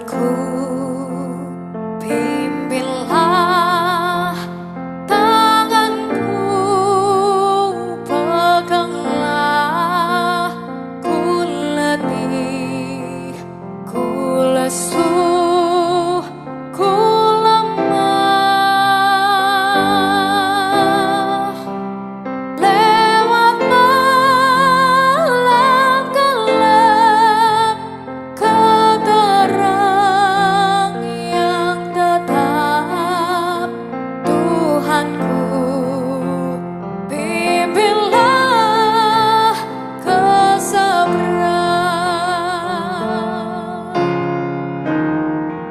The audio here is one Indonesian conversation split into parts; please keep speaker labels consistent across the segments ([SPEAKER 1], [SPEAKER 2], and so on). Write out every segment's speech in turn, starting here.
[SPEAKER 1] Tuhanku, pimpinlah tanganku, peganglah, ku letih, ku lesu, ku lemah. Lewat malam gelap, Kau terang yang tetap. Tuhanku, pimpinlah ke seberang.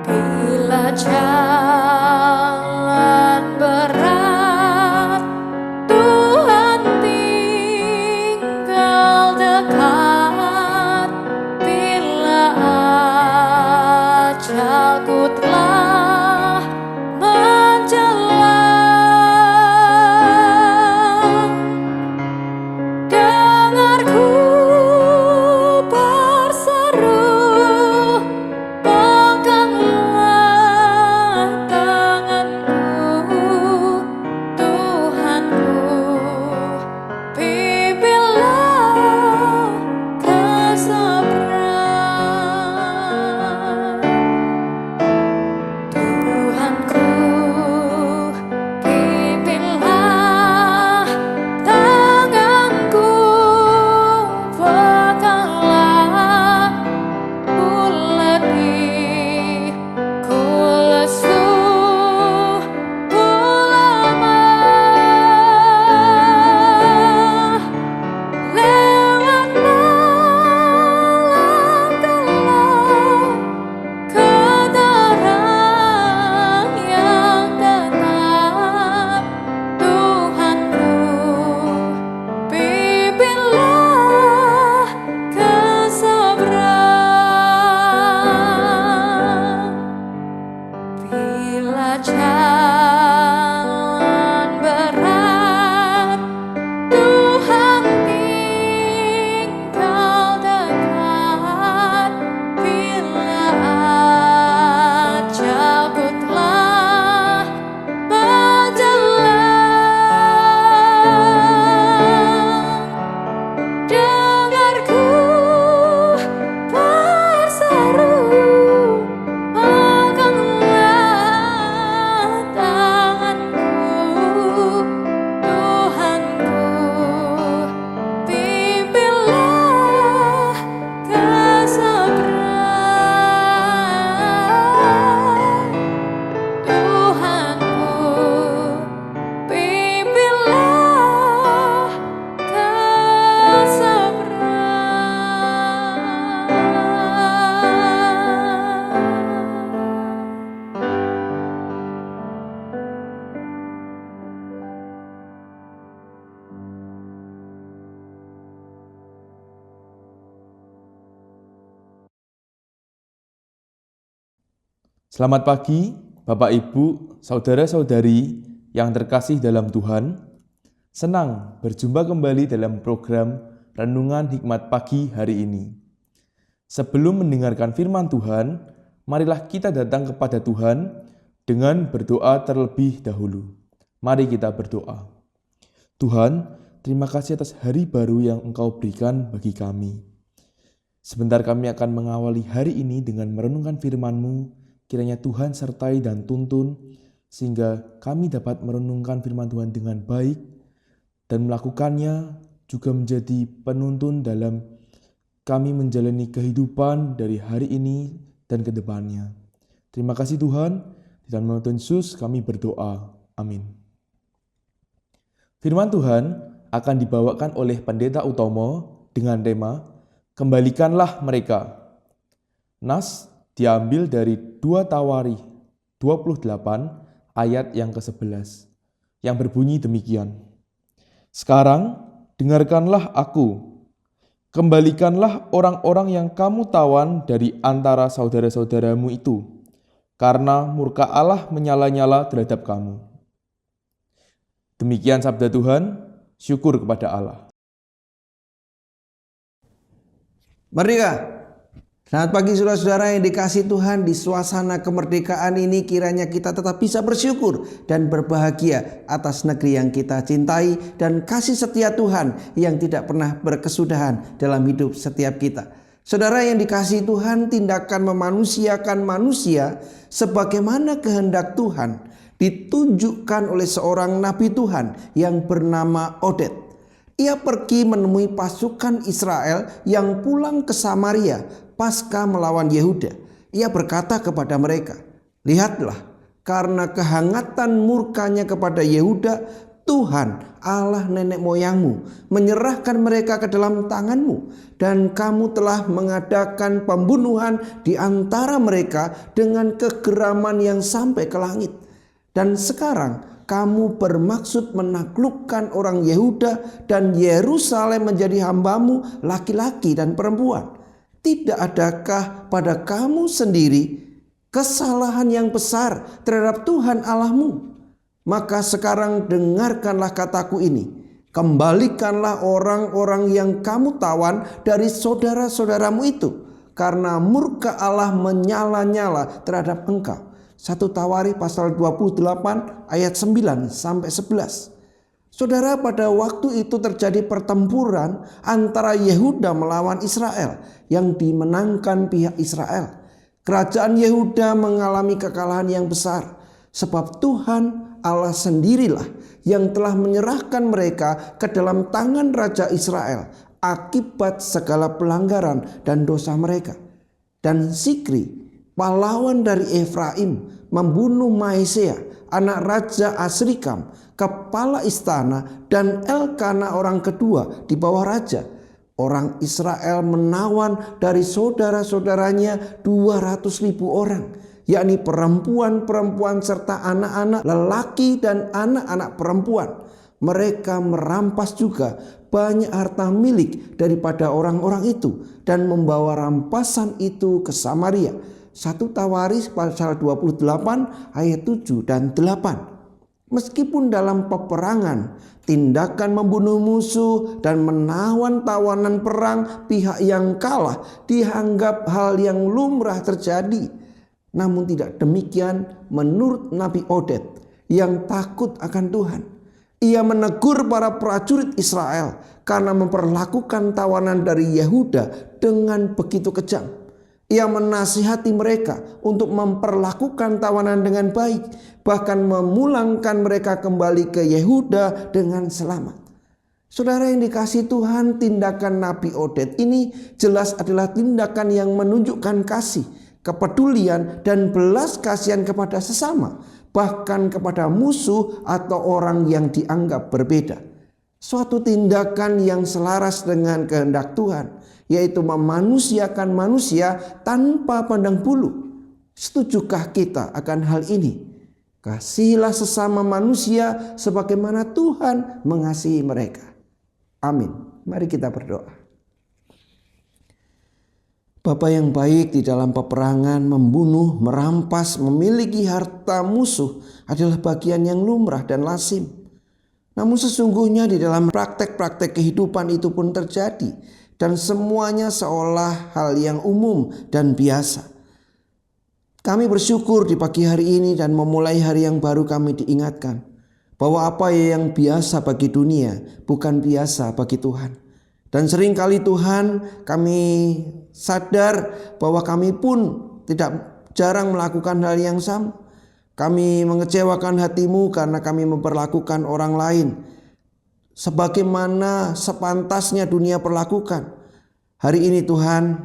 [SPEAKER 1] Bila jalan berat, Tuhan tinggal dekat. Bila ajalku telah menjelang, dengarku berseru, peganglah tanganku. Tuhanku, pimpinlah ke seberang. Tuhanku, pimpinlah tanganku, peganglah, ku letih, ku lesu, ku lemah. Lewat malam gelap, Kau terang yang tetap. Tuhanku, pimpinlah ke seberang. Bila jalan berat, Tuhan tinggal dekat. Bila ajalku telah menjelang, dengarku berseru, peganglah tanganku. Tuhanku, pimpinlah ke seberang. Tuhanku, pimpinlah ke seberang.
[SPEAKER 2] Selamat pagi, Bapak Ibu, saudara-saudari yang terkasih dalam Tuhan. Senang berjumpa kembali dalam program Renungan Hikmat Pagi hari ini. Sebelum mendengarkan firman Tuhan, marilah kita datang kepada Tuhan dengan berdoa terlebih dahulu. Mari kita berdoa. Tuhan, terima kasih atas hari baru yang Engkau berikan bagi kami. Sebentar kami akan mengawali hari ini dengan merenungkan firman-Mu. Kiranya Tuhan sertai dan tuntun, sehingga kami dapat merenungkan firman Tuhan dengan baik dan melakukannya juga menjadi penuntun dalam kami menjalani kehidupan dari hari ini dan ke depannya. Terima kasih Tuhan, di dalam nama Tuhan Yesus kami berdoa. Amin. Firman Tuhan akan dibawakan oleh Pendeta Utomo dengan tema Kembalikanlah Mereka. Nas diambil dari 2 Tawarikh 28 ayat yang ke-11 yang berbunyi demikian. Sekarang dengarkanlah aku, kembalikanlah orang-orang yang kamu tawan dari antara saudara-saudaramu itu, karena murka Allah menyala-nyala terhadap kamu. Demikian sabda Tuhan, syukur kepada Allah.
[SPEAKER 3] Merdeka! Selamat pagi saudara-saudara yang dikasihi Tuhan. Di suasana kemerdekaan ini kiranya kita tetap bisa bersyukur dan berbahagia atas negeri yang kita cintai dan kasih setia Tuhan yang tidak pernah berkesudahan dalam hidup setiap kita. Saudara yang dikasihi Tuhan, tindakan memanusiakan manusia sebagaimana kehendak Tuhan ditunjukkan oleh seorang nabi Tuhan yang bernama Oded. Ia pergi menemui pasukan Israel yang pulang ke Samaria pasca melawan Yehuda. Ia berkata kepada mereka, "Lihatlah, karena kehangatan murkanya kepada Yehuda, Tuhan Allah nenek moyangmu menyerahkan mereka ke dalam tanganmu, dan kamu telah mengadakan pembunuhan di antara mereka dengan kegeraman yang sampai ke langit. Dan sekarang kamu bermaksud menaklukkan orang Yehuda dan Yerusalem menjadi hambamu laki-laki dan perempuan. Tidak adakah pada kamu sendiri kesalahan yang besar terhadap Tuhan Allahmu? Maka sekarang dengarkanlah kataku ini. Kembalikanlah orang-orang yang kamu tawan dari saudara-saudaramu itu, karena murka Allah menyala-nyala terhadap engkau." 1 Tawarikh pasal 28 ayat 9 sampai 11. Saudara, pada waktu itu terjadi pertempuran antara Yehuda melawan Israel yang dimenangkan pihak Israel. Kerajaan Yehuda mengalami kekalahan yang besar sebab Tuhan Allah sendirilah yang telah menyerahkan mereka ke dalam tangan Raja Israel akibat segala pelanggaran dan dosa mereka. Dan Sikri, pahlawan dari Efraim, membunuh Maesea, anak Raja Asrikam, kepala istana, dan Elkana orang kedua di bawah raja. Orang Israel menawan dari saudara-saudaranya 200.000 orang, yakni perempuan-perempuan serta anak-anak lelaki dan anak-anak perempuan. Mereka merampas juga banyak harta milik daripada orang-orang itu dan membawa rampasan itu ke Samaria. 1 Tawarikh pasal 28 ayat 7 dan 8. Meskipun dalam peperangan, tindakan membunuh musuh dan menawan tawanan perang pihak yang kalah dianggap hal yang lumrah terjadi. Namun tidak demikian menurut Nabi Oded yang takut akan Tuhan. Ia menegur para prajurit Israel karena memperlakukan tawanan dari Yehuda dengan begitu kejam. Ia menasihati mereka untuk memperlakukan tawanan dengan baik, bahkan memulangkan mereka kembali ke Yehuda dengan selamat. Saudara yang dikasihi Tuhan, tindakan Nabi Oded ini jelas adalah tindakan yang menunjukkan kasih, kepedulian, dan belas kasihan kepada sesama, bahkan kepada musuh atau orang yang dianggap berbeda. Suatu tindakan yang selaras dengan kehendak Tuhan, yaitu memanusiakan manusia tanpa pandang bulu. Setujukah kita akan hal ini? Kasihilah sesama manusia sebagaimana Tuhan mengasihi mereka. Amin. Mari kita berdoa. Bapa yang baik, di dalam peperangan membunuh, merampas, memiliki harta musuh adalah bagian yang lumrah dan lazim. Namun sesungguhnya di dalam praktek-praktek kehidupan itu pun terjadi, dan semuanya seolah hal yang umum dan biasa. Kami bersyukur di pagi hari ini dan memulai hari yang baru kami diingatkan bahwa apa yang biasa bagi dunia bukan biasa bagi Tuhan. Dan seringkali Tuhan, kami sadar bahwa kami pun tidak jarang melakukan hal yang sama. Kami mengecewakan hati-Mu karena kami memperlakukan orang lain sebagaimana sepantasnya dunia perlakukan. Hari ini Tuhan,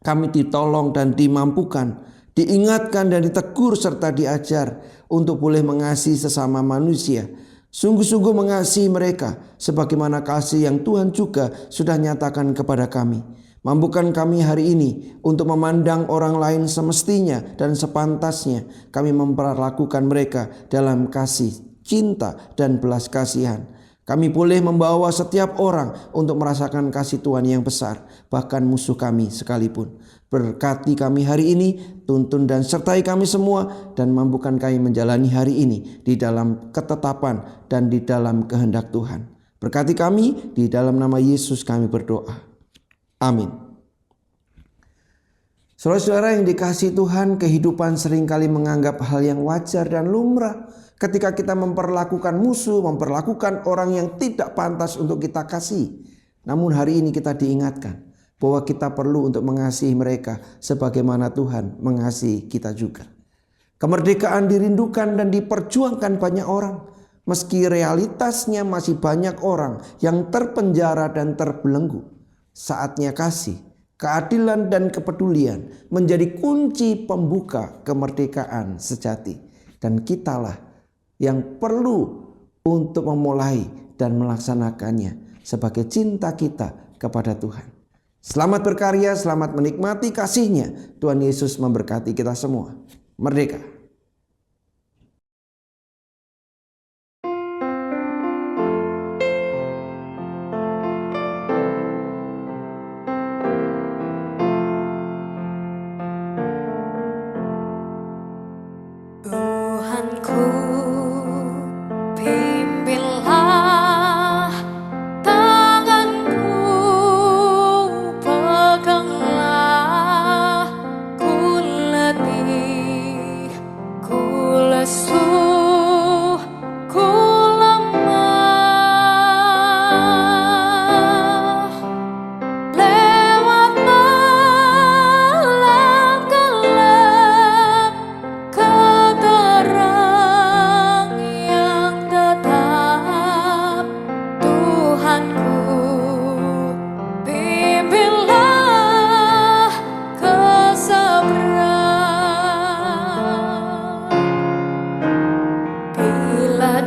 [SPEAKER 3] kami ditolong dan dimampukan, diingatkan dan ditegur serta diajar untuk boleh mengasihi sesama manusia. Sungguh-sungguh mengasihi mereka sebagaimana kasih yang Tuhan juga sudah nyatakan kepada kami. Mampukan kami hari ini untuk memandang orang lain semestinya dan sepantasnya kami memperlakukan mereka dalam kasih, cinta, dan belas kasihan. Kami boleh membawa setiap orang untuk merasakan kasih Tuhan yang besar, bahkan musuh kami sekalipun. Berkati kami hari ini, tuntun dan sertai kami semua, dan mampukan kami menjalani hari ini di dalam ketetapan dan di dalam kehendak Tuhan. Berkati kami, di dalam nama Yesus kami berdoa. Amin. Saudara-saudara yang dikasihi Tuhan, kehidupan seringkali menganggap hal yang wajar dan lumrah ketika kita memperlakukan musuh, memperlakukan orang yang tidak pantas untuk kita kasih. Namun hari ini kita diingatkan bahwa kita perlu untuk mengasihi mereka sebagaimana Tuhan mengasihi kita juga. Kemerdekaan dirindukan dan diperjuangkan banyak orang, meski realitasnya masih banyak orang yang terpenjara dan terbelenggu. Saatnya kasih, keadilan dan kepedulian menjadi kunci pembuka kemerdekaan sejati. Dan kitalah yang perlu untuk memulai dan melaksanakannya sebagai cinta kita kepada Tuhan. Selamat berkarya, selamat menikmati kasih-Nya. Tuhan Yesus memberkati kita semua. Merdeka!
[SPEAKER 1] Tuhanku, pimpinlah tanganku, peganglah, ku letih, ku lesu, ku lemah. Lewat malam gelap, keterang yang tetap, Tuhanku, bimbinglah ke seberang. Bila